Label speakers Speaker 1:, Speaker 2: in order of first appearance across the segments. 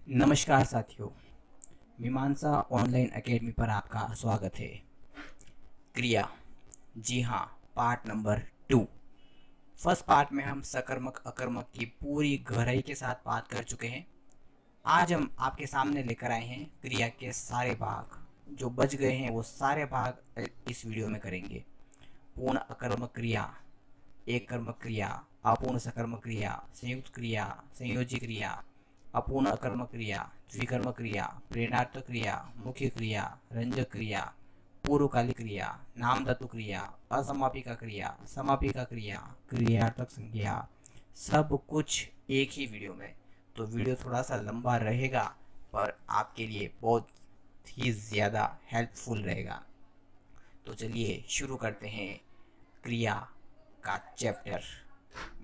Speaker 1: नमस्कार साथियों, मीमांसा ऑनलाइन एकेडमी पर आपका स्वागत है। क्रिया, जी हाँ, पार्ट नंबर 2। फर्स्ट पार्ट में हम सकर्मक अकर्मक की पूरी गहराई के साथ बात कर चुके हैं। आज हम आपके सामने लेकर आए हैं क्रिया के सारे भाग। जो बच गए हैं वो सारे भाग इस वीडियो में करेंगे। पूर्ण अकर्मक क्रिया, एक कर्मक क्रिया, अपूर्ण सकर्मक क्रिया, संयुक्त क्रिया, संयोजी क्रिया, अपूर्ण अकर्मक क्रिया, द्विकर्मक क्रिया, प्रेरणार्थक क्रिया, मुख्य क्रिया, रंजक क्रिया, पूर्वकालिक क्रिया, नामधातु क्रिया, असमापिका क्रिया, समापिका क्रिया, क्रियार्थक संज्ञा, सब कुछ एक ही वीडियो में। तो वीडियो थोड़ा सा लंबा रहेगा पर आपके लिए बहुत ही ज़्यादा हेल्पफुल रहेगा। तो चलिए शुरू करते हैं क्रिया का चैप्टर।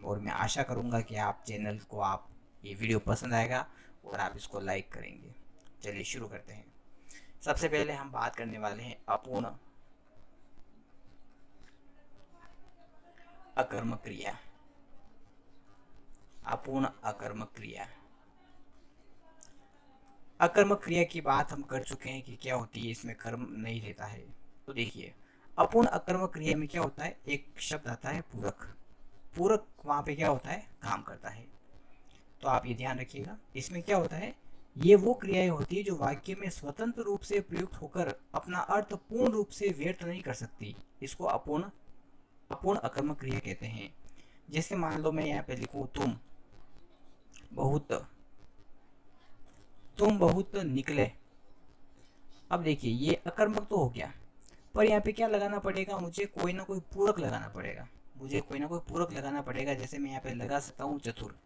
Speaker 1: और मैं आशा करूंगा कि आप चैनल को आप ये वीडियो पसंद आएगा और आप इसको लाइक करेंगे। चलिए शुरू करते हैं। सबसे पहले हम बात करने वाले हैं अपूर्ण अकर्मक क्रिया। अपूर्ण अकर्मक क्रिया, अकर्मक क्रिया की बात हम कर चुके हैं कि क्या होती है, इसमें कर्म नहीं रहता है। तो देखिए, अपूर्ण अकर्मक क्रिया में क्या होता है, एक शब्द आता है पूरक। पूरक वहां पे क्या होता है, काम करता है। तो आप ये ध्यान रखिएगा, इसमें क्या होता है, ये वो क्रियाएं होती है जो वाक्य में स्वतंत्र रूप से प्रयुक्त होकर अपना अर्थ पूर्ण रूप से व्यक्त नहीं कर सकती। इसको अपूर्ण अपूर्ण अकर्मक क्रिया कहते हैं। जैसे मान लो मैं यहाँ पे लिखूं तुम बहुत निकले। अब देखिए, ये अकर्मक तो हो गया, पर यहाँ पे क्या लगाना पड़ेगा, मुझे कोई ना कोई पूरक लगाना पड़ेगा। जैसे मैं यहाँ पे लगा सकता हूँ चतुर।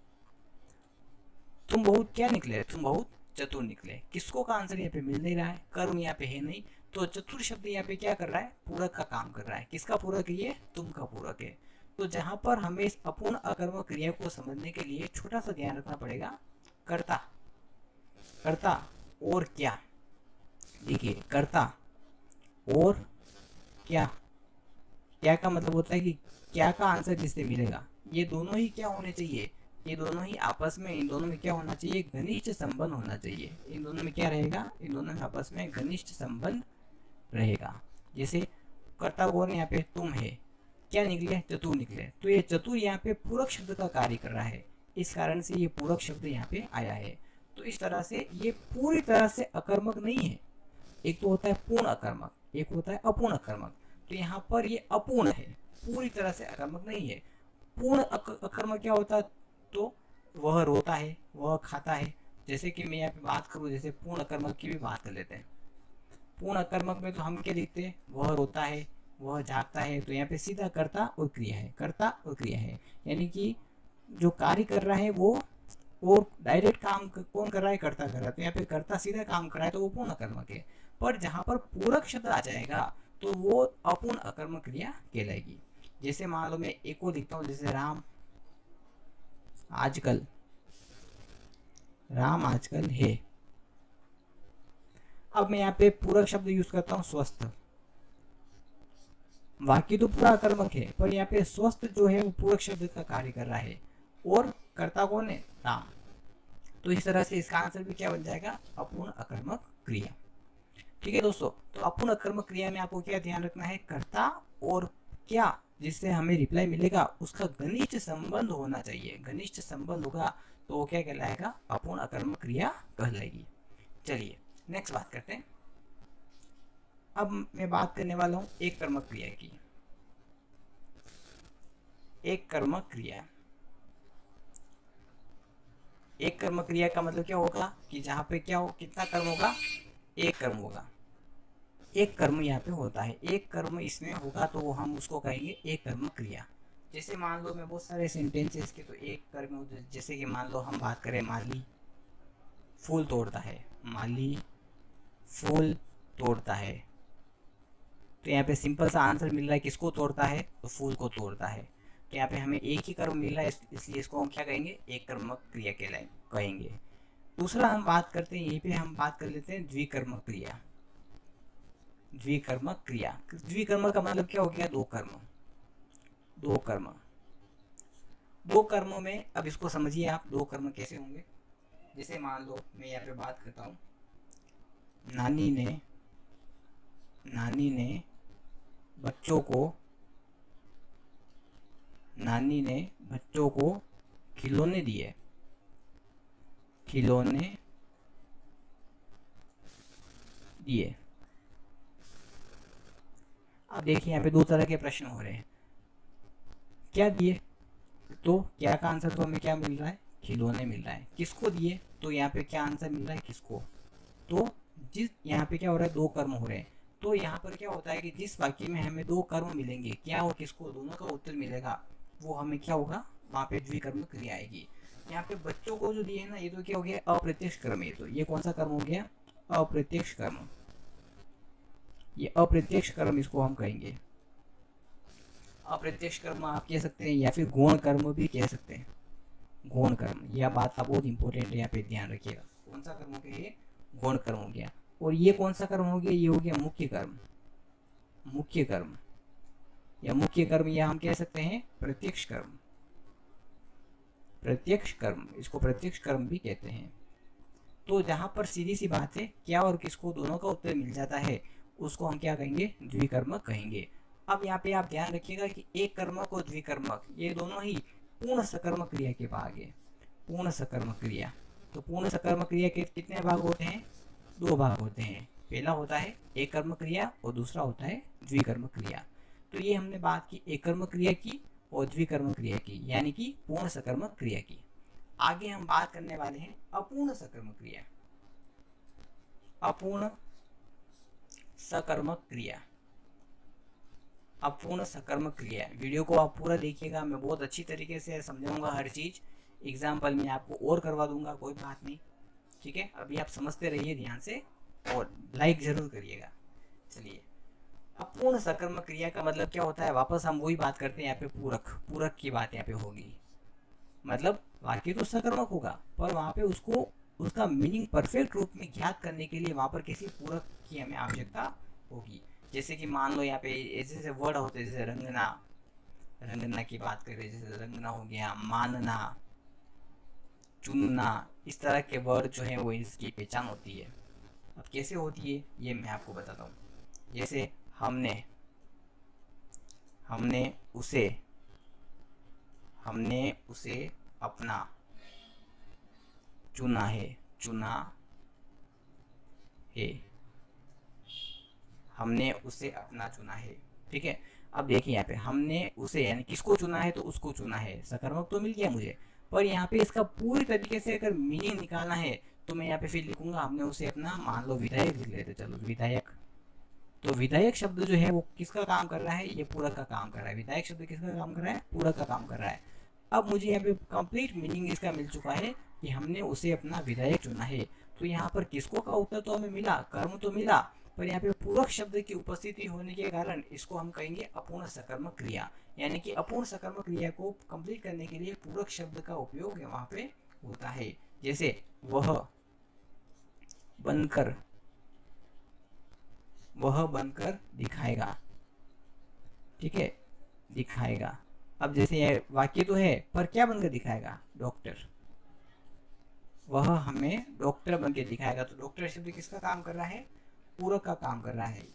Speaker 1: तुम बहुत क्या निकले, तुम बहुत चतुर निकले। किसको का आंसर यहाँ पे मिल नहीं रहा है, कर्म यहाँ पे है नहीं। तो चतुर शब्द यहाँ पे क्या कर रहा है, पूरक का काम कर रहा है। किसका पूरक है, ये तुम का पूरक है। तो जहां पर हमें इस अपूर्ण अकर्मक क्रिया को समझने के लिए छोटा सा ध्यान रखना पड़ेगा, कर्ता, कर्ता और क्या। देखिए, कर्ता और क्या, क्या का मतलब होता है कि क्या का आंसर जिससे मिलेगा, ये दोनों ही क्या होने चाहिए, ये दोनों ही आपस में, इन दोनों में क्या होना चाहिए, घनिष्ठ संबंध होना चाहिए। इन दोनों में क्या रहेगा, इन दोनों में आपस में घनिष्ठ संबंध रहेगा। जैसे कर्ता कौन है, यहाँ पे तुम है, क्या निकले, चतुर निकले। तो ये चतुर यहाँ पे पूरक शब्द का कार्य कर रहा है, इस कारण से ये पूरक शब्द यहाँ पे आया है। तो इस तरह से ये पूरी तरह से अकर्मक नहीं है। एक तो होता है पूर्ण अकर्मक, एक होता है अपूर्ण अकर्मक। तो यहाँ पर ये अपूर्ण है, पूरी तरह से अकर्मक नहीं है। पूर्ण अकर्मक क्या होता है, तो वह रोता है, वह खाता है। जैसे कि मैं यहाँ पे बात करूँ, जैसे पूर्ण अकर्मक की भी बात कर लेते हैं। पूर्ण अकर्मक में तो हम क्या लिखते हैं, वह रोता है, वह जागता है। तो यहाँ पे सीधा कर्ता और क्रिया है, कर्ता और क्रिया है। यानी कि जो कार्य कर रहा है वो, और डायरेक्ट काम कौन कर रहा है, कर्ता कर रहा है। तो यहाँ पे कर्ता सीधा काम कर रहा है, तो वो पूर्ण अकर्मक है। पर जहां पर पूरक शब्द आ जाएगा तो वो अपूर्ण अकर्मक क्रिया कहलाएगी। जैसे मान लो मैं एक को लिखता हूँ, जैसे राम आजकल है। अब मैं यहाँ पे पूरक शब्द यूज करता हूँ स्वस्थ। वाक्य तो पूरा अकर्मक है, पर यहाँ पे स्वस्थ जो है वो पूरक शब्द का कार्य कर रहा है, और कर्ता कौन है, राम। तो इस तरह से इसका आंसर भी क्या बन जाएगा, अपूर्ण अकर्मक क्रिया। ठीक है दोस्तों, तो अपूर्ण अकर्मक क्रिया में आपको क्या ध्यान रखना है, कर्ता और क्या जिससे हमें रिप्लाई मिलेगा उसका घनिष्ठ संबंध होना चाहिए। घनिष्ठ संबंध होगा तो वो क्या कहलाएगा, अपूर्ण अकर्मक क्रिया कहलाएगी। चलिए नेक्स्ट बात करते हैं। अब मैं बात करने वाला हूं एक कर्मक क्रिया की। एक कर्मक क्रिया, एक कर्म क्रिया का मतलब क्या होगा कि जहां पे क्या हो, कितना कर्म होगा, एक कर्म होगा। एक कर्म यहाँ पे होता है, एक कर्म इसमें होगा तो हम उसको कहेंगे एक कर्म क्रिया। जैसे मान लो मैं बहुत सारे सेंटेंसेस के, तो एक कर्म, जैसे कि मान लो हम बात करें, माली फूल तोड़ता है, माली फूल तोड़ता है। तो यहाँ पे सिंपल सा आंसर मिल रहा है, किसको तोड़ता है, तो फूल को तोड़ता है। तो यहाँ पे हमें एक ही कर्म मिल रहा है, इसलिए इसको हम क्या कहेंगे, एक कर्मक क्रिया कहेंगे। दूसरा हम बात करते हैं, यहीं पे हम बात कर लेते हैं द्विकर्मक क्रिया। द्विकर्मक क्रिया, द्विकर्म का मतलब क्या हो गया, दो कर्म। दो कर्म, दो कर्मों में, अब इसको समझिए आप, दो कर्म कैसे होंगे। जैसे मान लो मैं यहाँ पे बात करता हूँ, नानी ने बच्चों को खिलौने दिए। अब देखिए यहाँ पे दो तरह के प्रश्न हो रहे हैं। क्या दिए, तो क्या का आंसर तो हमें क्या मिल रहा है, खिलौने मिल रहा है। किसको दिए, तो यहाँ पे क्या आंसर मिल रहा है, किसको। तो जिस यहाँ पे क्या हो रहा है, दो कर्म हो रहे हैं। तो यहाँ पर क्या होता है कि जिस वाक्य में हमें दो कर्म मिलेंगे, क्या और किसको, दोनों का उत्तर मिलेगा, वो हमें क्या होगा, वहाँ पे द्विकर्म क्रिया आएगी। यहाँ पे बच्चों को जो दिए है ना, ये तो क्या हो गया, अप्रत्यक्ष कर्म है। तो ये कौन सा कर्म हो गया, अप्रत्यक्ष कर्म। ये अप्रत्यक्ष कर्म इसको हम कहेंगे। अप्रत्यक्ष कर्म आप कह सकते हैं, या फिर गौण कर्म भी कह सकते हैं। गौण कर्म, यह बात का बहुत इंपॉर्टेंट है, यहाँ पे ध्यान रखिएगा। कौन सा कर्म हो गया, ये गौण कर्म हो गया। और ये कौन सा कर्म हो गया, ये हो गया मुख्य कर्म। मुख्य कर्म या मुख्य कर्म, या हम कह सकते हैं प्रत्यक्ष कर्म। प्रत्यक्ष कर्म, इसको प्रत्यक्ष कर्म भी कहते हैं। तो जहां पर सीधी सी बात है, क्या और किसको, दोनों का उत्तर मिल जाता है, उसको हम क्या कहेंगे, द्विकर्मक कहेंगे। अब यहाँ पे आप ध्यान रखिएगा कि एक कर्मक और द्विकर्मक ये दोनों ही पूर्ण सकर्मक क्रिया के भाग है। पूर्ण सकर्मक क्रिया, तो पूर्ण सकर्मक क्रिया के कितने भाग होते हैं, दो भाग होते हैं। पहला होता है एक कर्म क्रिया और दूसरा होता है द्विकर्म क्रिया। तो ये हमने बात की एक कर्म क्रिया की और द्विकर्म क्रिया की, यानी कि पूर्ण सकर्मक क्रिया की। आगे हम बात करने वाले हैं अपूर्ण सकर्मक क्रिया। अपूर्ण सकर्मक क्रिया, अपूर्ण सकर्मक क्रिया। वीडियो को आप पूरा देखिएगा, मैं बहुत अच्छी तरीके से समझाऊंगा हर चीज। एग्जाम्पल मैं आपको और करवा दूंगा, कोई बात नहीं, ठीक है। अभी आप समझते रहिए ध्यान से और लाइक जरूर करिएगा। चलिए, अपूर्ण सकर्मक क्रिया का मतलब क्या होता है, वापस हम वही बात करते हैं। यहाँ पे पूरक की बात यहाँ पे होगी। मतलब वाक्य तो सकर्मक होगा, पर वहां पे उसका मीनिंग परफेक्ट रूप में ज्ञात करने के लिए वहां पर किसी पूरक की हमें आवश्यकता होगी। जैसे कि मान लो यहाँ पे ऐसे वर्ड होते हैं, जैसे रंगना की बात करें, जैसे रंगना हो गया, मानना, चुनना, इस तरह के वर्ड जो है वो इसकी पहचान होती है। अब कैसे होती है ये मैं आपको बताता हूँ। जैसे हमने उसे अपना चुना है, हमने उसे अपना चुना है, ठीक है। अब देखिए यहाँ पे हमने उसे यानी किसको चुना है, तो उसको चुना है। सकर्मक तो मिल गया मुझे, पर यहाँ पे इसका पूरी तरीके से अगर मीनिंग निकालना है तो मैं यहाँ पे फिर लिखूंगा हमने उसे अपना, मान लो विधायक लिख लेते, चलो विधायक। तो विधायक शब्द जो है वो किसका काम कर रहा है, ये पूरक का काम कर रहा है। विधायक शब्द किसका काम कर रहा है, पूरक का काम कर रहा है। अब मुझे यहाँ पे कंप्लीट मीनिंग इसका मिल चुका है कि हमने उसे अपना विधायक चुना है। तो यहाँ पर किसको का उत्तर तो हमें मिला, कर्म तो मिला, पर यहाँ पे पूरक शब्द की उपस्थिति होने के कारण इसको हम कहेंगे अपूर्ण सकर्मक क्रिया। यानी कि अपूर्ण सकर्मक क्रिया को कंप्लीट करने के लिए पूरक शब्द का उपयोग वहाँ पे होता है। जैसे वह बनकर दिखाएगा, ठीक है, दिखाएगा। अब जैसे ये वाक्य तो है, पर क्या बनकर दिखाएगा, डॉक्टर। वह हमें डॉक्टर बनकर दिखाएगा। तो डॉक्टर शब्द किसका काम कर रहा है, पूरक का काम कर रहा है।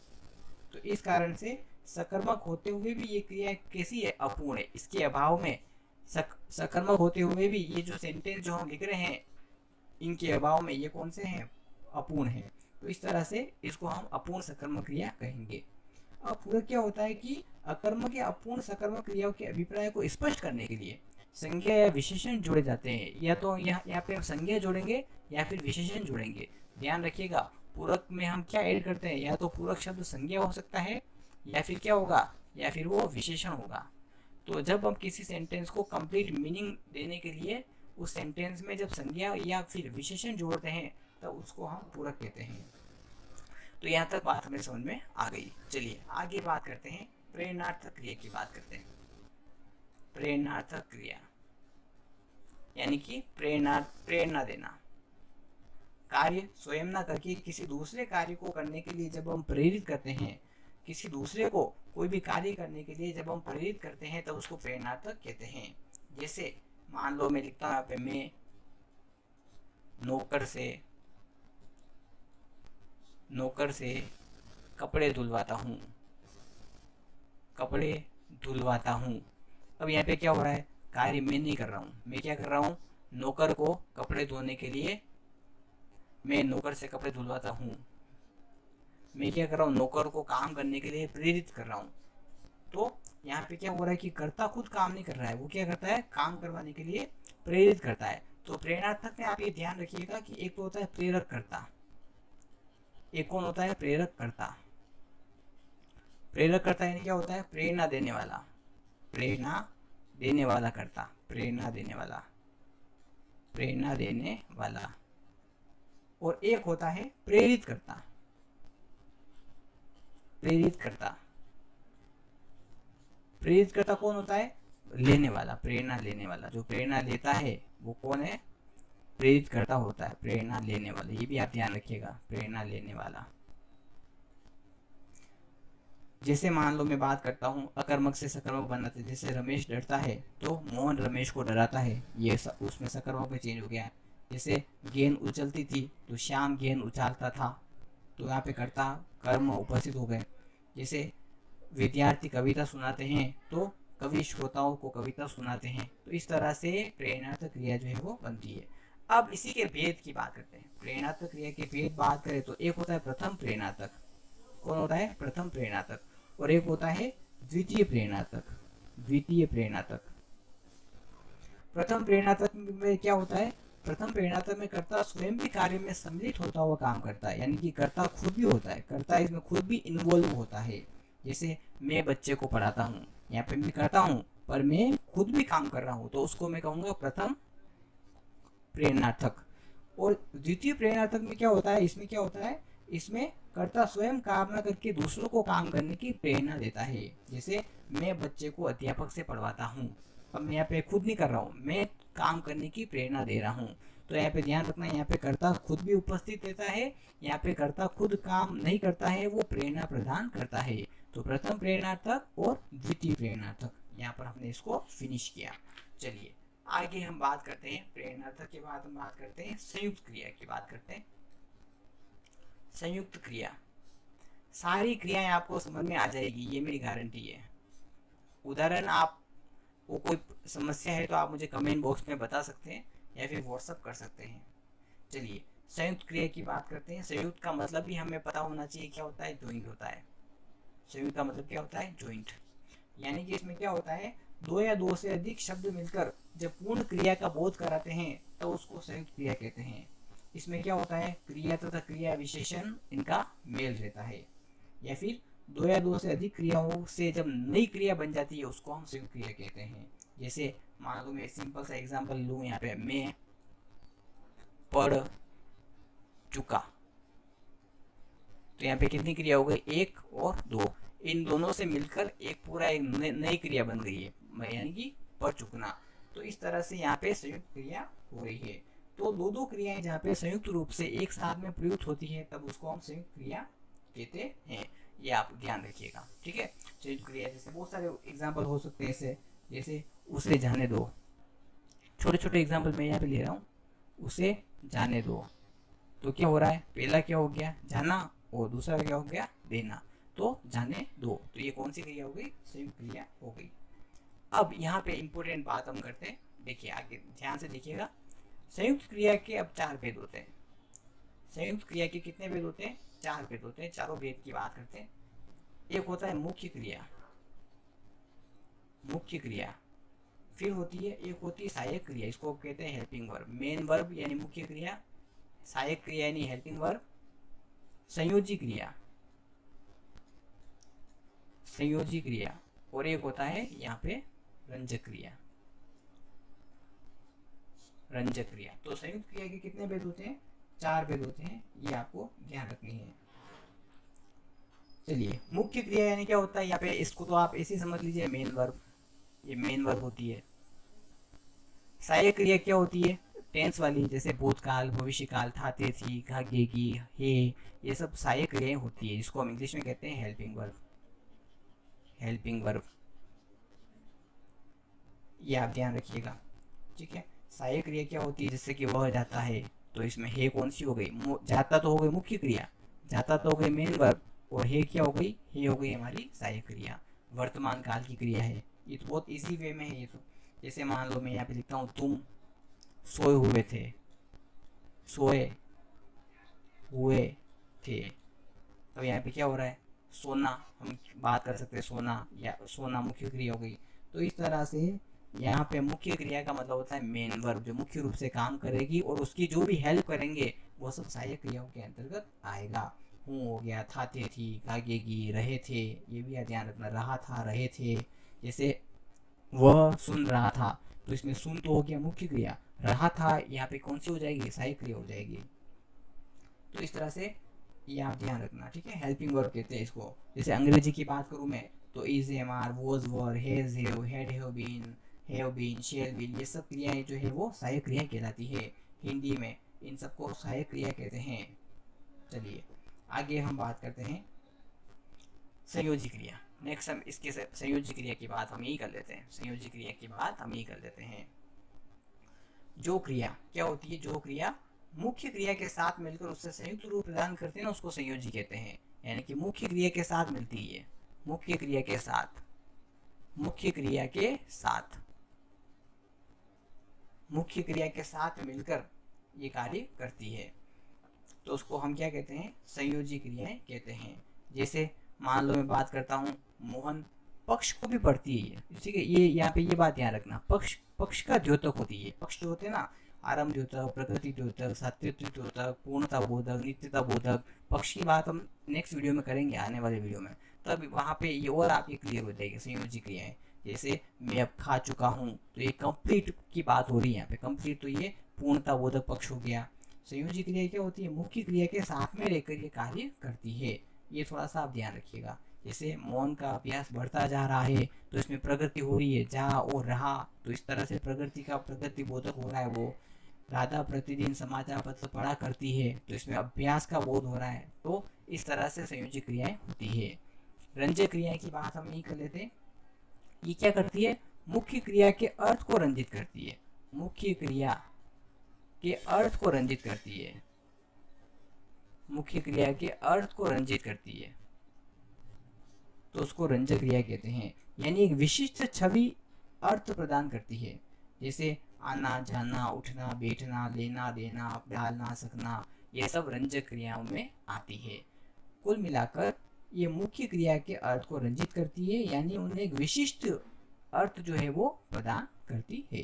Speaker 1: तो इस कारण से सकर्मक होते हुए भी ये क्रिया कैसी है, अपूर्ण है। इसके अभाव में सकर्मक होते हुए भी ये जो सेंटेंस जो हम लिख रहे हैं, इनके अभाव में ये कौन से हैं, अपूर्ण है। तो इस तरह से इसको हम अपूर्ण सकर्मक क्रिया कहेंगे। अब पूरक क्या होता है कि अकर्मक या अपूर्ण सकर्मक क्रियाओं के अभिप्राय को स्पष्ट करने के लिए संज्ञा या विशेषण जोड़े जाते हैं। या तो यहाँ पे हम संज्ञा जोड़ेंगे या फिर विशेषण जोड़ेंगे। ध्यान रखिएगा, पूरक में हम क्या ऐड करते हैं, या तो पूरक शब्द संज्ञा हो सकता है, या फिर क्या होगा, या फिर वो विशेषण होगा। तो जब हम किसी सेंटेंस को कंप्लीट मीनिंग देने के लिए उस सेंटेंस में जब संज्ञा या फिर विशेषण जोड़ते हैं तो उसको हम पूरक कहते हैं। तो यहाँ तक बात हमें समझ में आ गई। चलिए आगे बात करते हैं, प्रेरणार्थक क्रिया की बात करते हैं। प्रेरणार्थक क्रिया यानी कि प्रेरणा देना। कार्य स्वयं ना करके किसी दूसरे कार्य को करने के लिए जब हम प्रेरित करते हैं, किसी दूसरे को कोई भी कार्य करने के लिए जब हम प्रेरित करते हैं तो उसको प्रेरणार्थक कहते हैं। जैसे मान लो मैं लिखता हूँ यहाँ पे, नौकर से कपड़े धुलवाता हूँ, कपड़े धुलवाता हूँ। अब यहाँ पे क्या हो रहा है, कार्य मैं नहीं कर रहा हूँ, मैं क्या कर रहा हूँ, नौकर को कपड़े धोने के लिए मैं नौकर से कपड़े धुलवाता हूँ। मैं क्या कर रहा हूँ, नौकर को काम करने के लिए प्रेरित कर रहा हूँ। तो यहाँ पे क्या हो रहा है कि कर्ता खुद काम नहीं कर रहा है, वो क्या करता है, काम करवाने के लिए प्रेरित करता है। तो प्रेरणार्थक में आप ये ध्यान रखिएगा कि एक तो होता है प्रेरक कर्ता, एक कौन होता है, प्रेरक कर्ता। प्रेरक कर्ता यानी क्या होता है, प्रेरणा देने वाला, प्रेरणा देने वाला कर्ता, प्रेरणा देने वाला, प्रेरणा देने वाला। और एक होता है प्रेरित कर्ता, प्रेरित कर्ता। प्रेरित कर्ता कौन होता है, लेने वाला, प्रेरणा लेने वाला। जो प्रेरणा लेता है वो कौन है, प्रेरित कर्ता होता है, प्रेरणा लेने वाला। ये भी आप ध्यान रखिएगा, प्रेरणा लेने वाला। जैसे मान लो मैं बात करता हूँ अकर्मक से सकर्मक बनाते, जैसे रमेश डरता है तो मोहन रमेश को डराता है, ये उसमें सकर्मक में चेंज हो गया। जैसे गेंद उछलती थी तो श्याम गेंद उछालता था, तो यहाँ पे कर्ता कर्म उपस्थित हो गए। जैसे विद्यार्थी कविता सुनाते हैं तो कवि श्रोताओं को कविता सुनाते हैं। तो इस तरह से प्रेरणार्थक क्रिया जो है वो बनती है। अब इसी के भेद की बात करते हैं, प्रेरणार्थक क्रिया के भेद बात करें तो एक होता है प्रथम प्रेरणार्थक, कौन होता है, प्रथम प्रेरणार्थक। और एक होता है द्वितीय प्रेरणार्थक, द्वितीय प्रेरणार्थक। प्रथम प्रेरणार्थक में क्या होता है, प्रथम प्रेरणार्थक में कर्ता स्वयं भी कार्य में सम्मिलित होता हुआ काम करता है, यानी कि कर्ता खुद भी होता है, कर्ता इसमें खुद भी इन्वॉल्व होता है। जैसे मैं बच्चे को पढ़ाता हूँ, यहाँ पे मैं करता हूँ पर मैं खुद भी काम कर रहा हूँ, तो उसको मैं कहूँगा प्रथम प्रेरणार्थक। और द्वितीय प्रेरणार्थक में क्या होता है, इसमें क्या होता है, इसमें कर्ता स्वयं काम न करके दूसरों को काम करने की प्रेरणा देता है। जैसे मैं बच्चे को अध्यापक से पढ़वाता हूँ, अब मैं यहाँ पे खुद नहीं कर रहा हूँ, मैं काम करने की प्रेरणा दे रहा हूँ। तो यहाँ पे ध्यान रखना, यहाँ पे कर्ता खुद भी उपस्थित रहता है, यहाँ पे कर्ता खुद काम नहीं करता है, वो प्रेरणा प्रदान करता है। तो प्रथम प्रेरणार्थक और द्वितीय प्रेरणार्थक, यहाँ पर हमने इसको फिनिश किया। चलिए आगे हम बात करते हैं, प्रेरणार्थक के बाद हम बात करते हैं संयुक्त क्रिया की बात करते हैं। संयुक्त क्रिया, सारी क्रियाएं आपको समझ में आ जाएगी, ये मेरी गारंटी है। उदाहरण आप वो कोई समस्या है तो आप मुझे कमेंट बॉक्स में बता सकते हैं या फिर व्हाट्सअप कर सकते हैं। चलिए संयुक्त क्रिया की बात करते हैं। संयुक्त का मतलब भी हमें पता होना चाहिए, क्या होता है, ज्वाइंट होता है। संयुक्त का मतलब क्या होता है, ज्वाइंट। यानी कि इसमें क्या होता है, दो या दो से अधिक शब्द मिलकर जब पूर्ण क्रिया का बोध कराते हैं तो उसको संयुक्त क्रिया कहते हैं। इसमें क्या होता है, क्रिया तथा क्रिया विशेषण इनका मेल रहता है। या फिर दो या दो से अधिक क्रियाओं से जब नई क्रिया बन जाती है उसको हम संयुक्त क्रिया कहते हैं। जैसे मान लो मैं सिंपल सा एग्जांपल लूँ, यहाँ पे मैं पढ़ चुका, तो यहाँ पे कितनी क्रिया हो गई, एक और दो, इन दोनों से मिलकर एक पूरा एक नई क्रिया बन गई है, यानी कि पढ़ चुकना। तो इस तरह से यहाँ पे संयुक्त क्रिया हो रही है। तो दो दो क्रियाएं जहाँ पे संयुक्त रूप से एक साथ में प्रयुक्त होती है तब उसको हम संयुक्त क्रिया कहते हैं, ये आप ध्यान रखिएगा, ठीक है। संयुक्त क्रिया जैसे बहुत सारे एग्जाम्पल हो सकते हैं, जैसे उसे जाने दो, छोटे छोटे एग्जाम्पल मैं यहाँ पे ले रहा हूँ। उसे जाने दो, तो क्या हो रहा है, पहला क्या हो गया, जाना, और दूसरा क्या हो गया, देना। तो जाने दो, तो ये कौन सी क्रिया हो गई, संयुक्त क्रिया हो गई। अब यहाँ पे इंपॉर्टेंट बात हम करते हैं, देखिए आगे ध्यान से देखिएगा। संयुक्त क्रिया के अब चार भेद होते हैं। संयुक्त क्रिया के कितने भेद होते हैं, चार भेद होते हैं। चारों भेद की बात करते हैं। एक होता है मुख्य क्रिया, मुख्य क्रिया। फिर होती है एक होती है सहायक क्रिया, इसको कहते हैं हेल्पिंग वर्ब। मेन वर्ब यानी मुख्य क्रिया, सहायक क्रिया यानी हेल्पिंग वर्ब, संयोजी क्रिया, संयोजी क्रिया, और एक होता है यहाँ पे रंजक क्रिया, रंजक क्रिया। तो संयुक्त क्रिया के कितने भेद होते हैं, चार भेद होते हैं, ये आपको ध्यान रखनी है। चलिए मुख्य क्रिया यानी क्या होता है, यहाँ पे इसको तो आप ऐसे समझ लीजिए, मेन वर्ब, ये मेन वर्ब होती है। सहायक क्रिया क्या होती है, टेंस वाली, जैसे भूतकाल, भविष्यकाल, था, थे, थी, गे, हे, ये सब सहायक क्रियाएं होती है, जिसको हम इंग्लिश में कहते हैं हेल्पिंग वर्ब, हेल्पिंग वर्ब, ये आप ध्यान रखिएगा, ठीक है। सहायक क्रिया क्या होती है, जिससे कि वह जाता है, तो इसमें हे कौन सी हो गई, जाता तो हो गई मुख्य क्रिया, जाता तो हो गई मेन वर्ब, और हे क्या हो गई, हे हो गई हमारी सहायक क्रिया, वर्तमान काल की क्रिया है। ये तो बहुत इजी वे में है ये तो। जैसे मान लो मैं यहाँ पे लिखता हूँ तुम सोए हुए थे, सोए हुए थे, तो यहाँ पे क्या हो रहा है, सोना, हम बात कर सकते हैं सोना, या सोना मुख्य क्रिया हो गई। तो इस तरह से यहाँ पे मुख्य क्रिया का मतलब होता है मेन वर्ब, जो मुख्य रूप से काम करेगी और उसकी जो भी हेल्प करेंगे वो सब सहायक क्रियाओं के अंतर्गत आएगा। हूँ हो गया, था थे थी, गागेगी, रहे थे, ये भी ध्यान रखना, रहा था रहे थे। जैसे वह सुन रहा था, तो इसमें सुन तो हो गया मुख्य क्रिया, रहा था यहाँ पे कौन सी हो जाएगी, सहायक क्रिया हो जाएगी। तो इस तरह से ये आप ध्यान रखना, ठीक है। हेल्पिंग वर्ब कहते हैं इसको। जैसे अंग्रेजी की बात करूँ मैं तो is, am are, was, were, has, have, had, have been, shall been, ये सब क्रियाएं जो है वो सहायक क्रिया कहलाती है। हिंदी में इन सबको सहायक क्रिया कहते हैं। चलिए आगे हम बात करते हैं संयोजी क्रिया। नेक्स्ट हम इसके संयोजी क्रिया की बात हम यही कर लेते हैं, संयोजी क्रिया की बात हम यही कर लेते हैं। जो क्रिया क्या होती है, जो क्रिया मुख्य क्रिया के साथ मिलकर उससे संयुक्त रूप प्रदान करते हैं ना, उसको संयोजी कहते हैं। यानी कि मुख्य क्रिया के साथ मिलती है, मुख्य क्रिया के साथ, मुख्य क्रिया के साथ, मुख्य क्रिया के साथ मिलकर ये कार्य करती है, तो उसको हम क्या कहते हैं, संयोजी क्रियाएं कहते हैं। जैसे मान लो मैं बात करता हूँ मोहन पक्ष को भी पढ़ती है, ठीक है। ये यहाँ पे ये बात ध्यान रखना, पक्ष, पक्ष का द्योतक होती है। पक्ष जो होते हैं ना, आरंभ द्योतक, प्रकृति द्योतक, सात्विक द्योतक, पूर्णता बोधक, नित्यता बोधक। पक्ष की बात हम नेक्स्ट वीडियो में करेंगे, आने वाले वीडियो में, तब वहाँ पे ये और आपकी क्लियर हो जाएगी संयोजी क्रियाएं। जैसे मैं अब खा चुका हूँ, तो ये कंप्लीट की बात हो रही है यहाँ पे, कंप्लीट, तो ये पूर्णता बोधक पक्ष हो गया। संयोजी क्रिया क्या होती है, मुख्य क्रिया के साथ में रहकर ये कार्य करती है। ये थोड़ा सा आप ध्यान रखिएगा। जैसे मौन का अभ्यास बढ़ता जा रहा है, तो इसमें प्रगति हो रही है, जा और रहा, तो इस तरह से प्रगति का प्रगति बोधक हो रहा है वो। राधा प्रतिदिन समाचार पत्र पढ़ा करती है, तो इसमें अभ्यास का बोध हो रहा है। तो इस तरह से संयोजी क्रियाएं होती है। रंजक क्रिया की बात हम नहीं कर लेते। ये क्या करती है, मुख्य क्रिया के अर्थ को रंजित करती है, मुख्य क्रिया के अर्थ को रंजित करती है, मुख्य क्रिया के अर्थ को रंजित करती है, तो उसको रंजक क्रिया कहते हैं। यानी एक विशिष्ट छवि अर्थ प्रदान करती है। जैसे आना जाना, उठना बैठना, लेना देना, डालना सकना, ये सब रंजक क्रियाओं में आती है। कुल मिलाकर ये मुख्य क्रिया के अर्थ को रंजित करती है, यानी उन्हें एक विशिष्ट अर्थ जो है वो प्रदान करती है।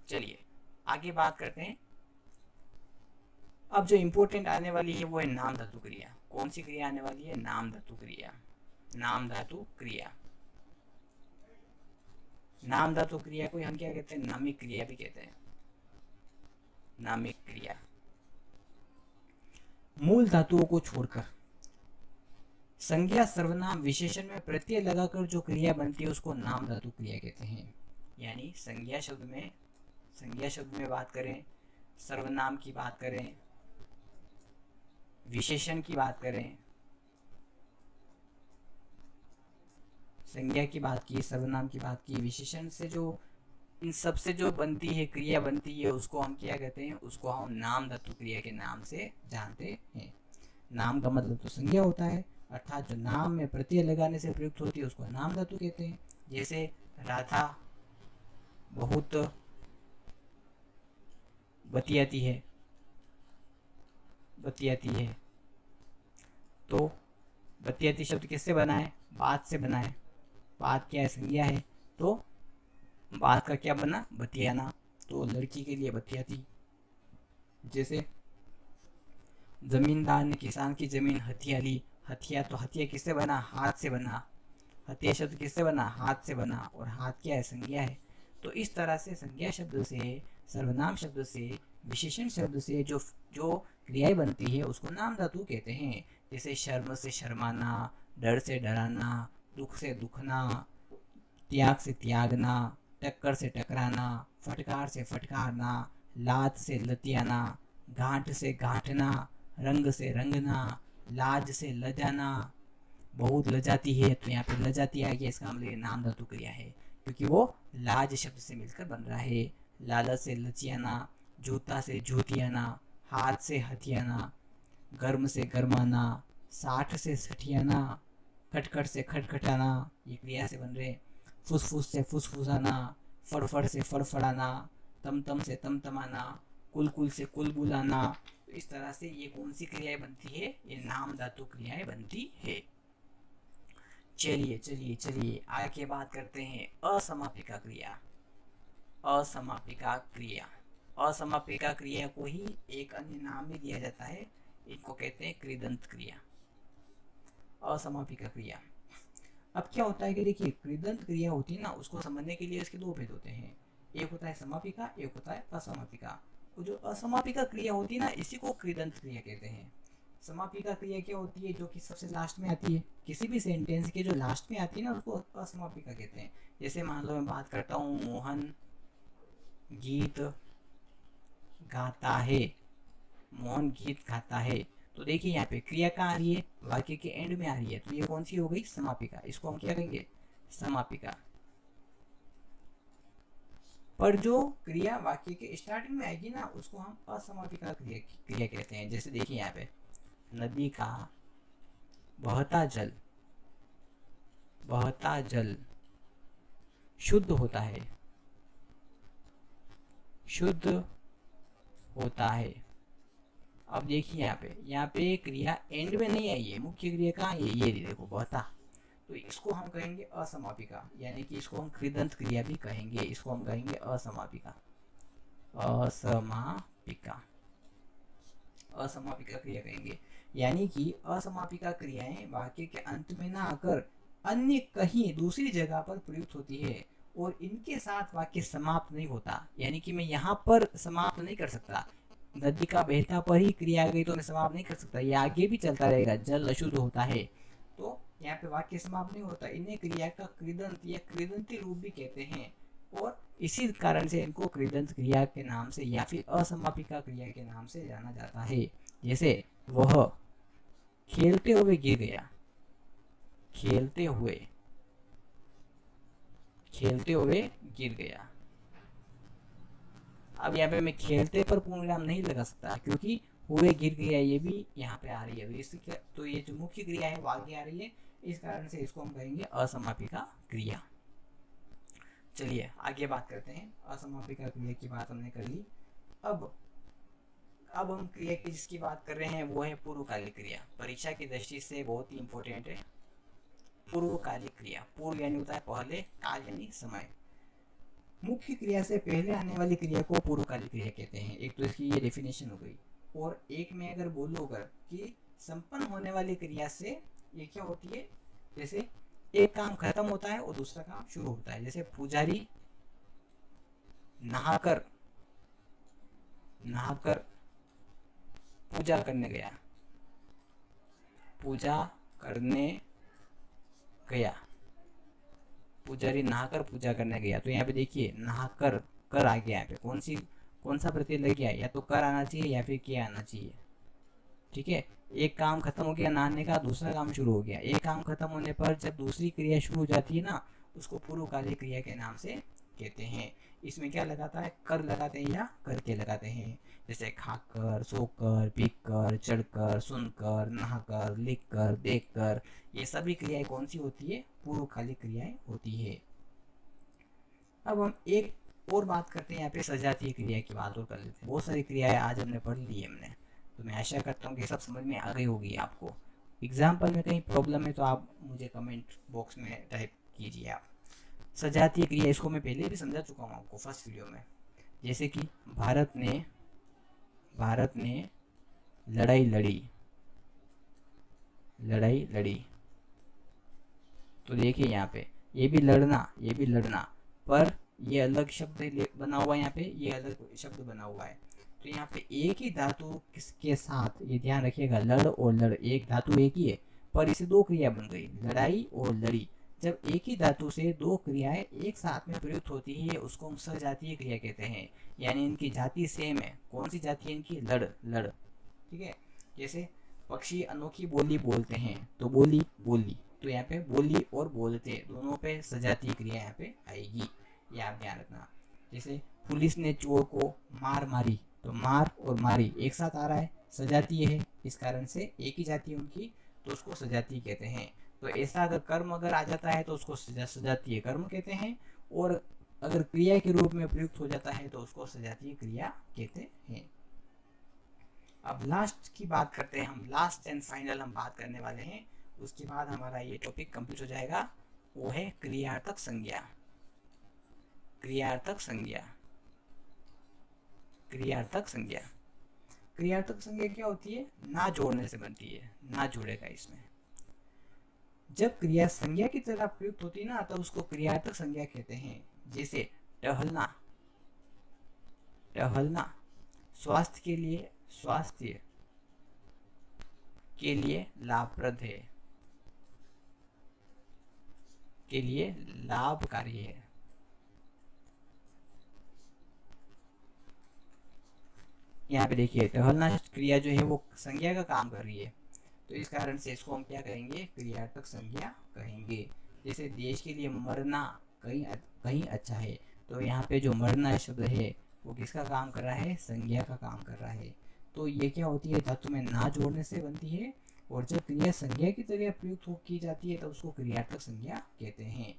Speaker 1: चलिए आगे बात करते हैं। अब जो इंपॉर्टेंट आने वाली है वो है नाम धातु क्रिया। कौन सी क्रिया आने वाली है, नाम धातु क्रिया, नाम धातु क्रिया। नाम धातु क्रिया को हम क्या कहते हैं, नामिक क्रिया भी कहते हैं, नामिक क्रिया। मूल धातुओं को छोड़कर संज्ञा सर्वनाम विशेषण में प्रत्यय लगाकर जो क्रिया बनती है उसको नाम धातु क्रिया कहते हैं। यानी संज्ञा शब्द में बात करें, सर्वनाम की बात करें, विशेषण की बात करें, संज्ञा की बात की, सर्वनाम की बात की, विशेषण से जो इन सब से जो बनती है क्रिया बनती है उसको हम क्या कहते हैं, उसको हम नाम धातु क्रिया के नाम से जानते हैं। नाम का मतलब तो संज्ञा होता है, अर्थात जो नाम में प्रत्यय लगाने से प्रयुक्त होती है उसको नाम धातु कहते हैं। जैसे राधा बहुत बतियाती है, बतियाती है, तो बतियाती शब्द किससे बना है, बात से बना है। बात क्या है, संज्ञा है, तो बात का क्या बना, बतियाना, तो लड़की के लिए बतियाती। जैसे जमींदार ने किसान की जमीन हथिया ली, हथिया, तो हथिया किससे बना, हाथ से बना। हथिया शब्द किससे बना, हाथ से बना, और हाथ क्या है, संज्ञा है। तो इस तरह से संज्ञा शब्द से, सर्वनाम शब्द से, विशेषण शब्द से जो क्रियाएं बनती है उसको नाम धातु कहते हैं। जैसे शर्म से शर्माना, डर से डराना, दुख से दुखना, त्याग से त्यागना, टक्कर से टकराना, फटकार से फटकारना, लात से लतियाना, गांठ से गांठना, रंग से रंगना, लाज से लजाना। बहुत लजाती है, तो यहाँ पे लजाती आ गया, इसका मतलब नाम धातु क्रिया है क्योंकि वो लाज शब्द से मिलकर बन रहा है। लालच से लचियाना, जूता से जूतियाना, हाथ से हथियाना, गर्म से गरमाना, साठ से सठियाना, खटखट से खटखटाना, ये क्रिया से बन रहे। फुसफुस से फुसफुसाना, फड़फड़ से फड़फड़ाना, तमतम से तमतमाना, कुलकुल से कुलबुलाना। तो इस तरह से ये कौन सी क्रियाएं बनती है? ये नाम धातु क्रियाएं बनती है। चलिए चलिए चलिए आगे बात करते हैं असमापिका क्रिया। असमापिका क्रिया, असमापिका क्रिया को ही एक अन्य नाम भी दिया जाता है, इनको कहते हैं कृदंत क्रिया। असमापिका क्रिया, अब क्या होता है कि देखिए कृदंत क्रिया होती है ना, उसको समझने के लिए इसके दो भेद होते हैं, एक होता है समापिका, एक होता है असमापिका। तो जो असमापिका क्रिया होती है ना, इसी को कृदंत क्रिया कहते हैं। समापिका क्रिया क्या होती है? जो कि सबसे लास्ट में आती है, किसी भी सेंटेंस के जो लास्ट में आती है ना, उसको असमापिका कहते हैं। जैसे मान लो मैं बात करता हूँ, मोहन गीत गाता है, मोहन गीत गाता है। तो देखिए यहाँ पे क्रिया कहाँ आ रही है? वाक्य के एंड में आ रही है, तो ये कौन सी हो गई? समापिका। इसको हम क्या कहेंगे? समापिका। पर जो क्रिया वाक्य के स्टार्टिंग में आएगी ना, उसको हम असमापिका क्रिया कहते हैं। जैसे देखिए यहाँ पे, नदी का बहता जल शुद्ध होता है, शुद्ध होता है। अब देखिए यहाँ पे क्रिया एंड में नहीं आई है, मुख्य क्रिया कहाँ है? ये देखो बहता। तो इसको हम कहेंगे असमापिका, यानी कि इसको हम कृदंत क्रिया भी कहेंगे, इसको हम कहेंगे असमापिका। असमापिका, असमापिका क्रिया कहेंगे। यानी कि असमापिका क्रियाएं वाक्य के अंत में ना आकर अन्य कहीं दूसरी जगह पर प्रयुक्त होती है और इनके साथ वाक्य समाप्त नहीं होता। यानी कि मैं यहाँ पर समाप्त नहीं कर सकता, नदी का बहता पर ही क्रिया आ गई तो मैं समाप्त नहीं कर सकता, ये आगे भी चलता रहेगा। जल अशुद्ध होता है, तो यहाँ पे वाक्य समाप्त नहीं होता। इन्हें क्रिया का कृदंत या कृदंती रूप भी कहते हैं और इसी कारण से इनको कृदंत क्रिया के नाम से या फिर असमापिका क्रिया के नाम से जाना जाता है। जैसे वह खेलते हुए गिर गया, खेलते हुए गिर गया। अब यहाँ पे मैं खेलते पर पूर्ण विराम नहीं लगा सकता, क्योंकि हुए गिर गया ये भी यहाँ पे आ रही है, तो ये जो मुख्य क्रिया है वो आगे आ रही है, इस कारण से इसको हम कहेंगे असमापिका क्रिया। चलिए आगे बात करते हैं। असमापिका क्रिया की बात हमने कर ली। अब हम क्रिया की जिसकी बात कर रहे हैं वो है पूर्वकालिक क्रिया। परीक्षा की दृष्टि से बहुत ही इंपॉर्टेंट है पूर्वकालिक क्रिया। पूर्व यानी होता है पहले, काल यानी समय। मुख्य क्रिया से पहले आने वाली क्रिया को पूर्वकालिक क्रिया कहते हैं। एक तो इसकी ये डेफिनेशन हो गई, और एक में अगर बोलो कि संपन्न होने वाली क्रिया से ये क्या होती है, जैसे एक काम खत्म होता है और दूसरा काम शुरू होता है। जैसे पुजारी नहाकर पूजा करने गया, पुजारी नहाकर पूजा करने गया। तो यहाँ पे देखिए नहाकर कर आ गया, यहाँ पे कौन सा प्रत्यय लग गया? या तो कर आना चाहिए या फिर किया आना चाहिए। ठीक है, एक काम खत्म हो गया नहाने का, दूसरा काम शुरू हो गया। एक काम खत्म होने पर जब दूसरी क्रिया शुरू हो जाती है ना, उसको पूर्वकालिक क्रिया के नाम से कहते हैं। इसमें क्या लगाता है? कर लगाते हैं या करके लगाते हैं। जैसे खाकर, सोकर, पीकर, चढ़कर, सुनकर, नहाकर, लिखकर, देखकर, ये सभी क्रियाएं कौन सी होती है? पूर्वकालिक क्रियाएं होती है। अब हम एक और बात करते हैं, यहाँ पे सजातीय क्रिया की बात और कर लेते हैं। बहुत सारी क्रियाएं आज हमने पढ़ ली है हमने, तो मैं आशा करता हूँ कि सब समझ में आ गई होगी आपको। एग्जाम्पल में कहीं प्रॉब्लम है तो आप मुझे कमेंट बॉक्स में टाइप कीजिए आप। सजातीय क्रिया, इसको मैं पहले भी समझा चुका हूँ आपको फर्स्ट वीडियो में। जैसे कि भारत ने लड़ाई लड़ी। तो देखिए यहाँ पे ये भी लड़ना, पर ये अलग शब्द बना हुआ है, यहाँ पे ये अलग शब्द बना हुआ है। तो यहाँ पे एक ही धातु किसके साथ, ये ध्यान रखिएगा, लड़ और लड़, एक धातु एक ही है पर इसे दो क्रिया बन गई, लड़ाई और लड़ी। जब एक ही धातु से दो क्रियाएं एक साथ में प्रयुक्त होती है उसको हम सजातीय क्रिया कहते हैं। यानी इनकी जाति सेम है। कौन सी जाति है इनकी? लड़। ठीक है, जैसे पक्षी अनोखी बोली बोलते हैं, तो बोली, तो यहाँ पे बोली और बोलते दोनों पे सजातीय क्रिया यहाँ पे आएगी, ये आप ध्यान रखना। जैसे पुलिस ने चोर को मार मारी, तो मार और मारी एक साथ आ रहा है, सजातीय है, इस कारण से एक ही जाति है उनकी, तो उसको सजातीय कहते हैं। तो ऐसा अगर कर्म अगर आ जाता है तो उसको सजातीय कर्म कहते हैं, और अगर क्रिया के रूप में प्रयुक्त हो जाता है तो उसको सजातीय क्रिया कहते हैं। अब लास्ट की बात करते हैं हम, लास्ट एंड फाइनल हम बात करने वाले हैं, उसके बाद हमारा ये टॉपिक कंप्लीट हो जाएगा। वो है क्रियार्थक संज्ञा। क्रियार्थक संज्ञा, क्रियार्थक संज्ञा, क्रियार्थक संज्ञा क्या होती है? ना जोड़ने से बनती है, ना जुड़ेगा इसमें। जब क्रिया संज्ञा की तरह प्रयुक्त होती है ना, तब उसको क्रियार्थक संज्ञा कहते हैं। जैसे टहलना, टहलना स्वास्थ्य के लिए, स्वास्थ्य के लिए लाभप्रद है, के लिए लाभकारी है। यहाँ पे देखिए टहलना क्रिया जो है वो संज्ञा का काम कर रही है, तो इस कारण से इसको हम क्या कहेंगे? क्रियार्थक संज्ञा कहेंगे। जैसे देश के लिए मरना कहीं कहीं अच्छा है, तो यहाँ पे जो मरना शब्द है वो किसका काम कर रहा है? संज्ञा का काम कर रहा है। तो ये क्या होती है? धातु में ना जोड़ने से बनती है, और जब क्रिया संज्ञा की तरह प्रयुक्त की जाती है तो उसको क्रियार्थक संज्ञा कहते हैं।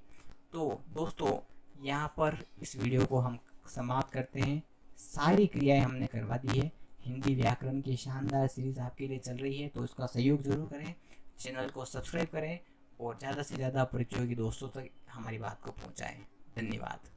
Speaker 1: तो दोस्तों यहाँ पर इस वीडियो को हम समाप्त करते हैं। सारी क्रियाएं हमने करवा दी है। हिंदी व्याकरण की शानदार सीरीज आपके लिए चल रही है, तो इसका सहयोग जरूर करें, चैनल को सब्सक्राइब करें और ज़्यादा से ज़्यादा प्रतियोगी दोस्तों तक हमारी बात को पहुंचाएं। धन्यवाद।